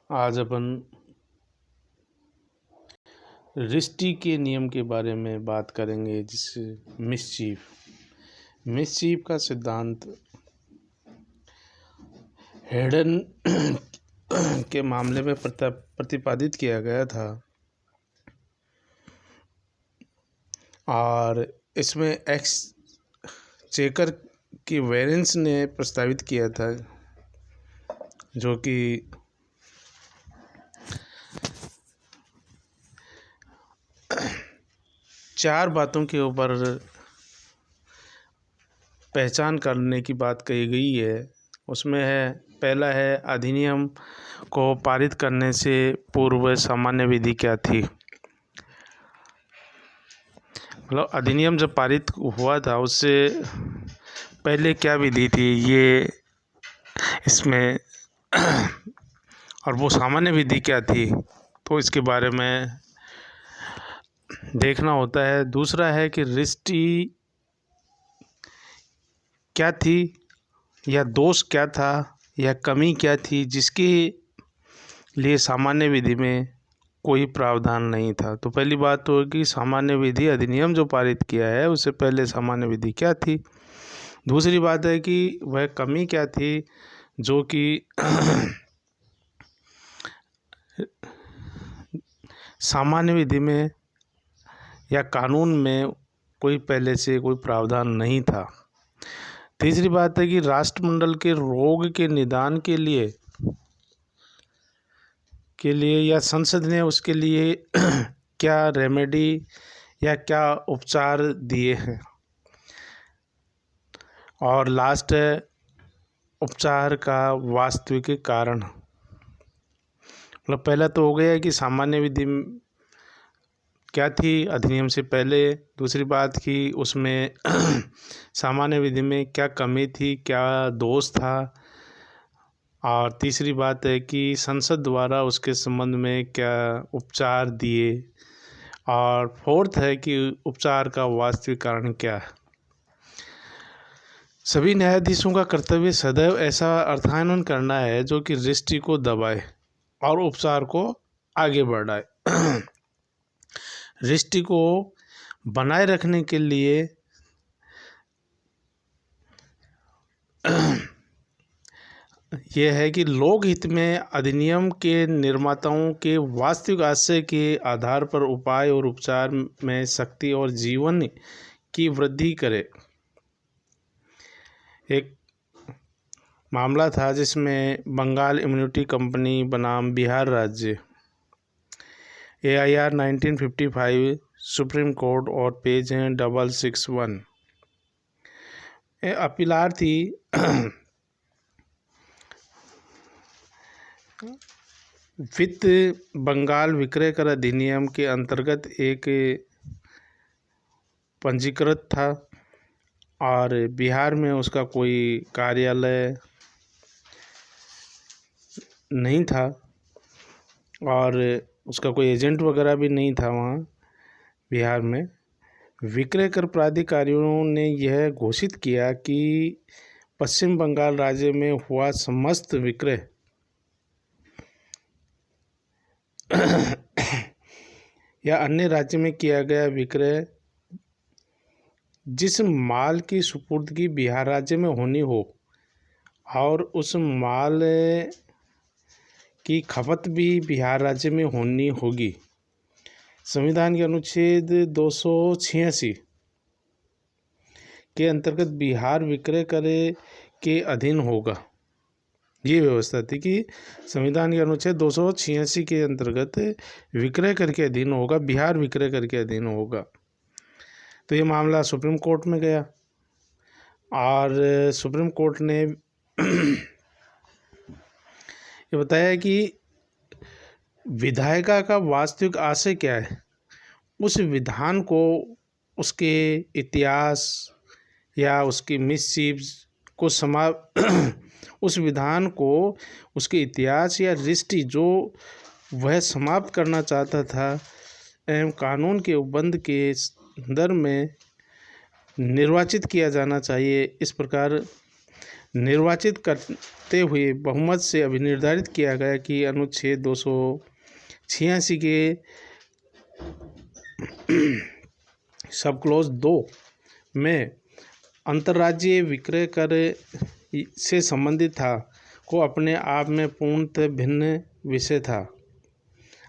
आज अपन रिस्टी के नियम के बारे में बात करेंगे, जिससे मिसचीफ का सिद्धांत हेडन के मामले में प्रतिपादित किया गया था और इसमें एक्सचेकर की वेरेंस ने प्रस्तावित किया था, जो कि चार बातों के ऊपर पहचान करने की बात कही गई है। उसमें पहला है, अधिनियम को पारित करने से पूर्व सामान्य विधि क्या थी। मतलब अधिनियम जब पारित हुआ था उससे पहले क्या विधि थी, ये इसमें और वो सामान्य विधि क्या थी, तो इसके बारे में देखना होता है। दूसरा है कि रिस्टी क्या थी, या दोष क्या था, या कमी क्या थी, जिसके लिए सामान्य विधि में कोई प्रावधान नहीं था। तो पहली बात तो है कि सामान्य विधि अधिनियम जो पारित किया है उससे पहले सामान्य विधि क्या थी। दूसरी बात है कि वह कमी क्या थी जो कि सामान्य विधि में या कानून में कोई पहले से कोई प्रावधान नहीं था। तीसरी बात है कि राष्ट्रमंडल के रोग के निदान के लिए या संसद ने उसके लिए क्या रेमेडी या क्या उपचार दिए हैं। और लास्ट है उपचार का वास्तविक कारण। मतलब पहला तो हो गया कि सामान्य विधि क्या थी अधिनियम से पहले। दूसरी बात कि उसमें सामान्य विधि में क्या कमी थी, क्या दोष था। और तीसरी बात है कि संसद द्वारा उसके संबंध में क्या उपचार दिए। और फोर्थ है कि उपचार का वास्तविक कारण क्या है। सभी न्यायाधीशों का कर्तव्य सदैव ऐसा अर्थान्वयन करना है जो कि रिस्टी को दबाए और उपचार को आगे बढ़ाए। रिस्टी को बनाए रखने के लिए यह है कि लोकहित में अधिनियम के निर्माताओं के वास्तविक आशय के आधार पर उपाय और उपचार में शक्ति और जीवन की वृद्धि करे। एक मामला था जिसमें बंगाल इम्यूनिटी कंपनी बनाम बिहार राज्य, AIR 1955, सुप्रीम कोर्ट और पेज हैं 661। अपीलार्थी वित्त बंगाल विक्रय कर अधिनियम के अंतर्गत एक पंजीकृत था और बिहार में उसका कोई कार्यालय नहीं था और उसका कोई एजेंट वगैरह भी नहीं था वहाँ बिहार में। विक्रय कर प्राधिकारियों ने यह घोषित किया कि पश्चिम बंगाल राज्य में हुआ समस्त विक्रय या अन्य राज्य में किया गया विक्रय जिस माल की सुपुर्दगी बिहार राज्य में होनी हो और उस माल की खपत भी बिहार राज्य में होनी होगी, संविधान के अनुच्छेद 286 के अंतर्गत बिहार विक्रय करे के अधीन होगा। ये व्यवस्था थी कि संविधान के अनुच्छेद 286 के अंतर्गत विक्रय कर के अधीन होगा, बिहार विक्रय कर के अधीन होगा। तो ये मामला सुप्रीम कोर्ट में गया और सुप्रीम कोर्ट ने ये बताया कि विधायिका का वास्तविक आशय क्या है, उस विधान को उसके इतिहास या उसकी मिसचीव्स को उस विधान को उसके इतिहास या रिस्टी जो वह समाप्त करना चाहता था एवं कानून के उपबंध के संदर्भ में निर्वाचित किया जाना चाहिए। इस प्रकार निर्वाचित करते हुए बहुमत से अभिनिर्धारित किया गया कि अनुच्छेद 286 के सब क्लॉज 2 में अंतर्राज्यीय विक्रय कर से संबंधित था को अपने आप में पूर्णतः भिन्न विषय था।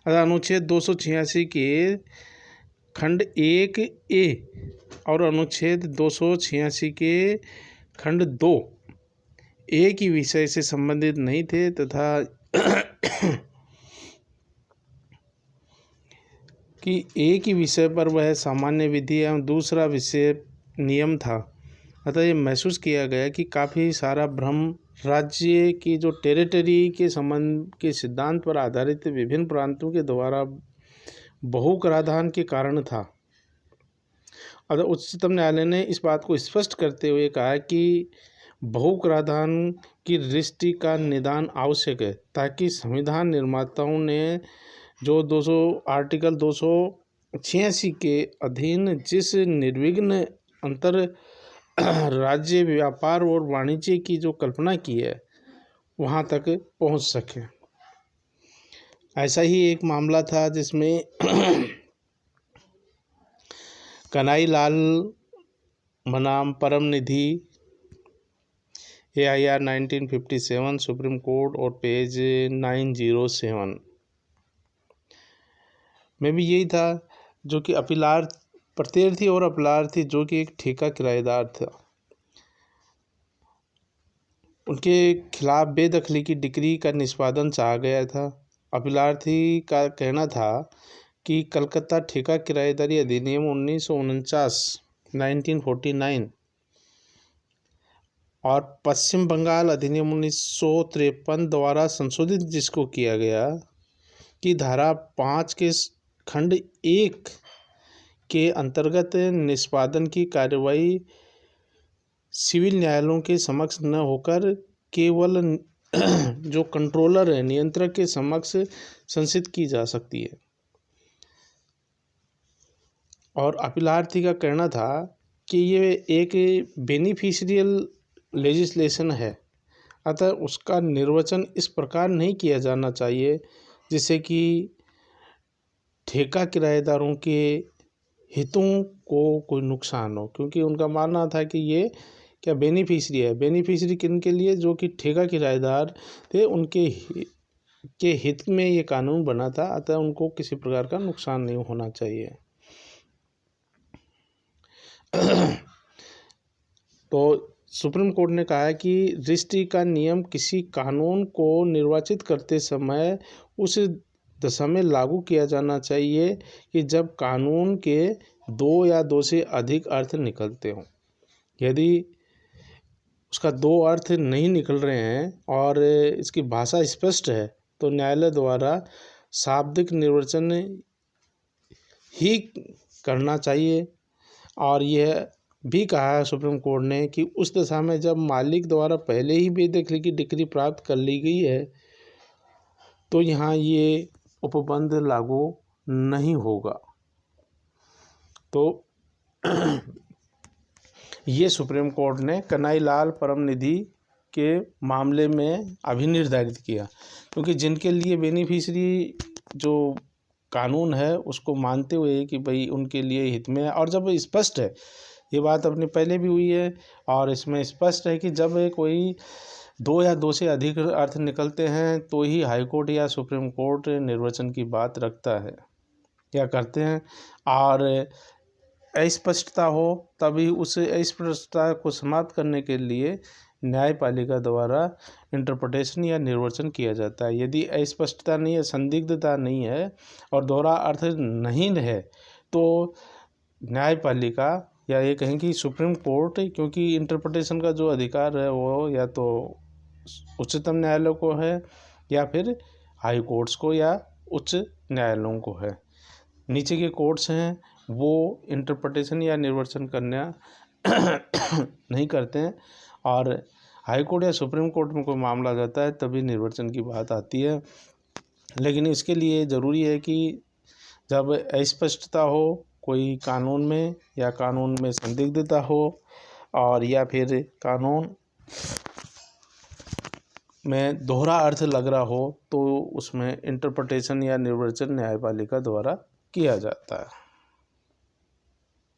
अतः अनुच्छेद 286 के खंड 1A और अनुच्छेद 286 के खंड 2 एक ही विषय से संबंधित नहीं थे तथा कि एक ही विषय पर वह सामान्य विधि एवं दूसरा विषय नियम था। अतः ये महसूस किया गया कि काफ़ी सारा भ्रम राज्य की जो टेरिटरी के संबंध के सिद्धांत पर आधारित विभिन्न प्रांतों के द्वारा बहु कराधान के कारण था। अतः उच्चतम न्यायालय ने इस बात को स्पष्ट करते हुए कहा कि बहु कराधान की दृष्टि का निदान आवश्यक है ताकि संविधान निर्माताओं ने जो आर्टिकल 286 के अधीन जिस निर्विघ्न अंतर राज्य व्यापार और वाणिज्य की जो कल्पना की है वहाँ तक पहुँच सके। ऐसा ही एक मामला था जिसमें कन्हई लाल बनाम परम निधि AIR 1957 सुप्रीम कोर्ट और पेज 907 में भी यही था, जो कि प्रत्यर्थी और अपीलार्थी जो कि एक ठेका किराएदार था, उनके खिलाफ बेदखली की डिक्री का निष्पादन चाहा गया था। अपीलार्थी का कहना था कि कलकत्ता ठेका किराएदारी अधिनियम 1949 और पश्चिम बंगाल अधिनियम 1953 द्वारा संशोधित जिसको किया गया कि धारा 5 के खंड 1 के अंतर्गत निष्पादन की कार्रवाई सिविल न्यायालयों के समक्ष न होकर केवल जो कंट्रोलर है, नियंत्रक के समक्ष संसित की जा सकती है। और अपीलार्थी का कहना था कि ये एक बेनिफिशियल लेजिस्लेशन है, अतः उसका निर्वचन इस प्रकार नहीं किया जाना चाहिए जिससे कि ठेका किराएदारों के हितों को कोई नुकसान हो, क्योंकि उनका मानना था कि ये क्या बेनिफिशरी है। बेनिफिशरी किन के लिए? जो कि ठेका किराएदार थे, उनके हित में ये कानून बना था, अतः उनको किसी प्रकार का नुकसान नहीं होना चाहिए। तो सुप्रीम कोर्ट ने कहा कि रजिस्ट्री का नियम किसी कानून को निर्वाचित करते समय उस दशा में लागू किया जाना चाहिए कि जब कानून के 2 या 2 से अधिक अर्थ निकलते हों। यदि उसका 2 अर्थ नहीं निकल रहे हैं और इसकी भाषा स्पष्ट है तो न्यायालय द्वारा शाब्दिक निर्वचन ही करना चाहिए। और यह भी कहा है सुप्रीम कोर्ट ने कि उस दशा में जब मालिक द्वारा पहले ही बेदखली की डिक्री प्राप्त कर ली गई है तो यहाँ ये उपबंध लागू नहीं होगा। तो ये सुप्रीम कोर्ट ने कन्हई लाल परम निधि के मामले में अभिनिर्धारित किया, क्योंकि जिनके लिए बेनिफिशरी जो कानून है उसको मानते हुए कि भाई उनके लिए हित में है। और जब स्पष्ट है, ये बात अपने पहले भी हुई है और इसमें स्पष्ट है कि जब कोई 2 या 2 से अधिक अर्थ निकलते हैं तो ही हाई कोर्ट या सुप्रीम कोर्ट निर्वचन की बात रखता है या करते हैं। और अस्पष्टता हो तभी उस अस्पष्टता को समाप्त करने के लिए न्यायपालिका द्वारा इंटरप्रिटेशन या निर्वचन किया जाता है। यदि अस्पष्टता नहीं है, संदिग्धता नहीं है और दोहरा अर्थ नहीं है तो न्यायपालिका या ये कहें कि सुप्रीम कोर्ट, क्योंकि इंटरप्रिटेशन का जो अधिकार है वो या तो उच्चतम न्यायालय को है या फिर हाई कोर्ट्स को या उच्च न्यायालयों को है। नीचे के कोर्ट्स हैं वो इंटरप्रिटेशन या निर्वचन करना नहीं करते हैं, और हाई कोर्ट या सुप्रीम कोर्ट में कोई मामला जाता है तभी निर्वचन की बात आती है। लेकिन इसके लिए ज़रूरी है कि जब अस्पष्टता हो कोई कानून में या कानून में संदिग्धता हो और या फिर कानून में दोहरा अर्थ लग रहा हो तो उसमें इंटरप्रिटेशन या निर्वचन न्यायपालिका द्वारा किया जाता है।